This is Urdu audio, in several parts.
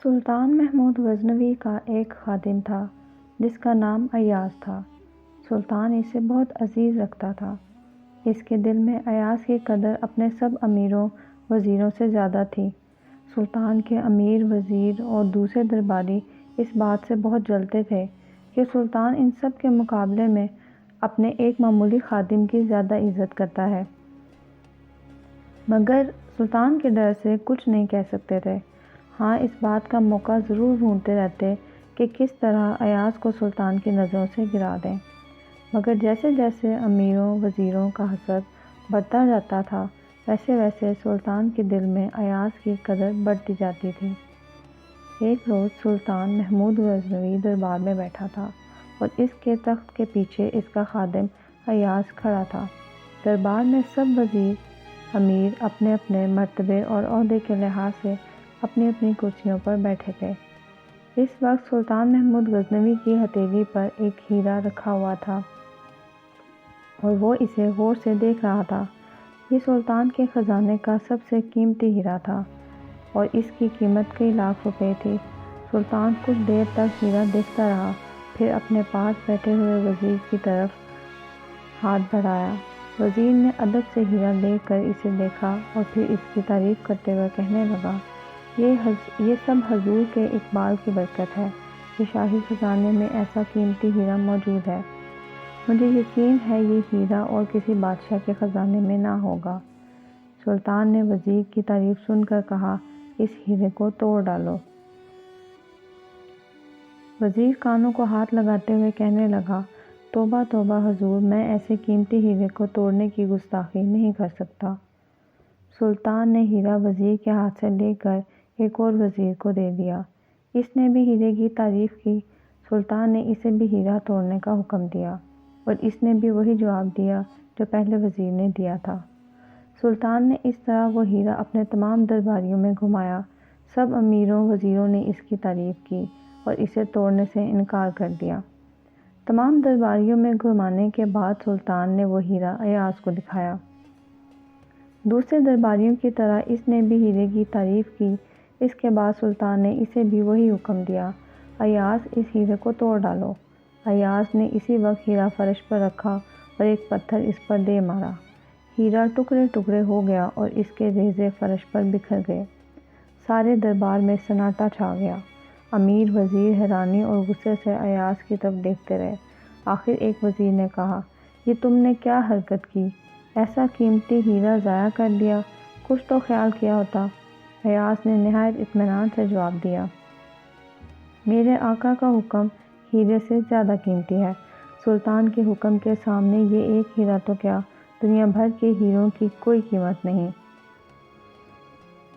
سلطان محمود غزنوی کا ایک خادم تھا جس کا نام ایاز تھا۔ سلطان اسے بہت عزیز رکھتا تھا۔ اس کے دل میں ایاز کی قدر اپنے سب امیروں وزیروں سے زیادہ تھی۔ سلطان کے امیر، وزیر اور دوسرے درباری اس بات سے بہت جلتے تھے کہ سلطان ان سب کے مقابلے میں اپنے ایک معمولی خادم کی زیادہ عزت کرتا ہے، مگر سلطان کے ڈر سے کچھ نہیں کہہ سکتے تھے۔ ہاں، اس بات کا موقع ضرور ڈھونڈتے رہتے کہ کس طرح ایاز کو سلطان کی نظروں سے گرا دیں، مگر جیسے جیسے امیروں وزیروں کا حسد بڑھتا جاتا تھا ویسے ویسے سلطان کے دل میں ایاز کی قدر بڑھتی جاتی تھی۔ ایک روز سلطان محمود غزنوی دربار میں بیٹھا تھا اور اس کے تخت کے پیچھے اس کا خادم ایاز کھڑا تھا۔ دربار میں سب وزیر امیر اپنے اپنے مرتبے اور عہدے کے لحاظ سے اپنی اپنی کرسیوں پر بیٹھے تھے۔ اس وقت سلطان محمود غزنوی کی ہتھیلی پر ایک ہیرا رکھا ہوا تھا اور وہ اسے غور سے دیکھ رہا تھا۔ یہ سلطان کے خزانے کا سب سے قیمتی ہیرا تھا اور اس کی قیمت کئی لاکھ روپے تھی۔ سلطان کچھ دیر تک ہیرا دیکھتا رہا، پھر اپنے پاس بیٹھے ہوئے وزیر کی طرف ہاتھ بڑھایا۔ وزیر نے ادب سے ہیرا لے کر اسے دیکھا اور پھر اس کی تعریف کرتے ہوئے کہنے لگا، یہ سب حضور کے اقبال کی برکت ہے کہ شاہی خزانے میں ایسا قیمتی ہیرا موجود ہے۔ مجھے یقین ہے یہ ہیرا اور کسی بادشاہ کے خزانے میں نہ ہوگا۔ سلطان نے وزیر کی تعریف سن کر کہا، اس ہیرے کو توڑ ڈالو۔ وزیر کانوں کو ہاتھ لگاتے ہوئے کہنے لگا، توبہ توبہ حضور، میں ایسے قیمتی ہیرے کو توڑنے کی گستاخی نہیں کر سکتا۔ سلطان نے ہیرا وزیر کے ہاتھ سے لے کر ایک اور وزیر کو دے دیا۔ اس نے بھی ہیرے کی تعریف کی۔ سلطان نے اسے بھی ہیرا توڑنے کا حکم دیا اور اس نے بھی وہی جواب دیا جو پہلے وزیر نے دیا تھا۔ سلطان نے اس طرح وہ ہیرا اپنے تمام درباریوں میں گھمایا۔ سب امیروں وزیروں نے اس کی تعریف کی اور اسے توڑنے سے انکار کر دیا۔ تمام درباریوں میں گھمانے کے بعد سلطان نے وہ ہیرا ایاز کو دکھایا۔ دوسرے درباریوں کی طرح اس نے بھی ہیرے کی تعریف کی۔ اس کے بعد سلطان نے اسے بھی وہی حکم دیا، ایاز، اس ہیرے کو توڑ ڈالو۔ ایاز نے اسی وقت ہیرا فرش پر رکھا اور ایک پتھر اس پر دے مارا۔ ہیرا ٹکڑے ٹکڑے ہو گیا اور اس کے ریزے فرش پر بکھر گئے۔ سارے دربار میں سناٹا چھا گیا۔ امیر وزیر حیرانی اور غصے سے ایاز کی طرف دیکھتے رہے۔ آخر ایک وزیر نے کہا، یہ تم نے کیا حرکت کی؟ ایسا قیمتی ہیرا ضائع کر دیا، کچھ تو خیال کیا ہوتا۔ ایاز نے نہایت اطمینان سے جواب دیا، میرے آقا کا حکم ہیرے سے زیادہ قیمتی ہے۔ سلطان کے حکم کے سامنے یہ ایک ہیرا تو کیا، دنیا بھر کے ہیروں کی کوئی قیمت نہیں۔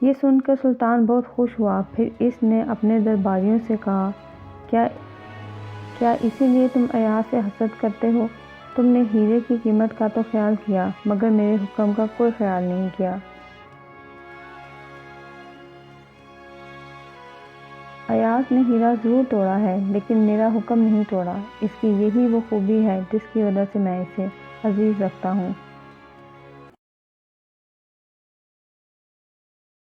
یہ سن کر سلطان بہت خوش ہوا۔ پھر اس نے اپنے درباریوں سے کہا، کیا اسی لیے تم ایاز سے حسد کرتے ہو؟ تم نے ہیرے کی قیمت کا تو خیال کیا مگر میرے حکم کا کوئی خیال نہیں کیا۔ ایاز نے ہیرا ضرور توڑا ہے لیکن میرا حکم نہیں توڑا۔ اس کی یہی وہ خوبی ہے جس کی وجہ سے میں اسے عزیز رکھتا ہوں۔